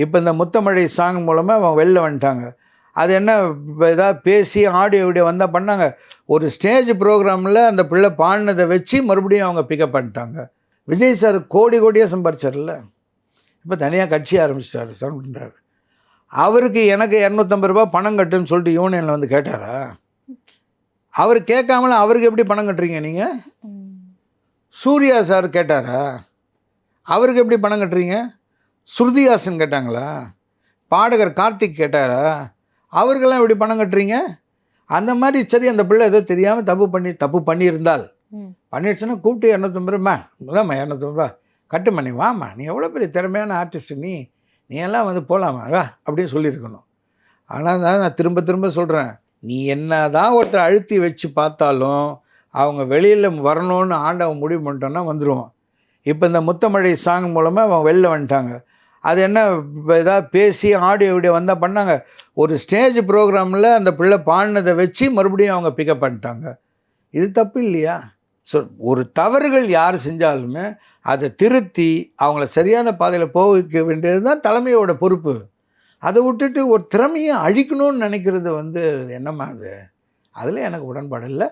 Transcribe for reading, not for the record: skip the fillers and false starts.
இப்போ இந்த முத்தமழை சாங் மூலமாக அவங்க வெளில வந்துட்டாங்க. அது என்ன இப்போ ஏதாவது பேசி ஆடியோ வீடியோ வந்தால் பண்ணாங்க. ஒரு ஸ்டேஜ் ப்ரோக்ராமில் அந்த பிள்ளை பாடினதை வச்சு மறுபடியும் அவங்க பிக்கப் பண்ணிட்டாங்க. விஜய் சார் கோடி கோடியாக சம்பாரிச்சார்ல. இப்போ தனியாக கட்சி ஆரம்பிச்சிட்டாரு பண்ணுறாரு. அவருக்கு எனக்கு ரூ. 250 பணம் கட்டுன்னு சொல்லிட்டு யூனியனில் வந்து கேட்டாரா? அவர் கேட்காமல அவருக்கு எப்படி பணம் கட்டுறீங்க நீங்கள்? சூர்யா சார் கேட்டாரா? அவருக்கு எப்படி பணம் கட்டுறீங்க? ஸ்ருதிஹாசன் கேட்டாங்களா? பாடகர் கார்த்திக் கேட்டாரா? அவருக்கெல்லாம் எப்படி பணம் கட்டுறீங்க? அந்த மாதிரி சரி அந்த பிள்ளை ஏதோ தெரியாமல் தப்பு பண்ணியிருந்தால் பண்ணிடுச்சுன்னா கூப்பிட்டு ரூ. 250 கட்டுமா, நீ வாம்மா, நீ எவ்வளோ பெரிய திறமையான ஆர்டிஸ்ட், நீ எல்லாம் வந்து போகலாமா வா அப்படின்னு சொல்லியிருக்கணும். ஆனால் தான் நான் திரும்ப திரும்ப சொல்கிறேன், நீ என்ன தான் ஒருத்தர் அழுத்தி வச்சு பார்த்தாலும் அவங்க வெளியில் வரணும்னு ஆண்டவன் முடிவு பண்ணிட்டோன்னா வந்துடுவோம். இப்போ இந்த முத்தமழை சாங் மூலமாக அவங்க வெளில வந்துட்டாங்க. அது என்ன இப்போ ஏதாவது பேசி ஆடியோ வீடியோ வந்தால் பண்ணாங்க. ஒரு ஸ்டேஜ் ப்ரோக்ராமில் அந்த பிள்ளை பாடினதை வச்சு மறுபடியும் அவங்க பிக்கப் பண்ணிட்டாங்க. இது தப்பு இல்லையா? ஸோ ஒரு தவறுகள் யார் செஞ்சாலுமே அதை திருத்தி அவங்கள சரியான பாதையில் போக வைக்க வேண்டியது தான் தலைமையோட பொறுப்பு. அதை விட்டுட்டு ஒரு திறமையை அழிக்கணும்னு நினைக்கிறது வந்து என்னம்மா அது? அதில் எனக்கு உடன்பாடு இல்லை.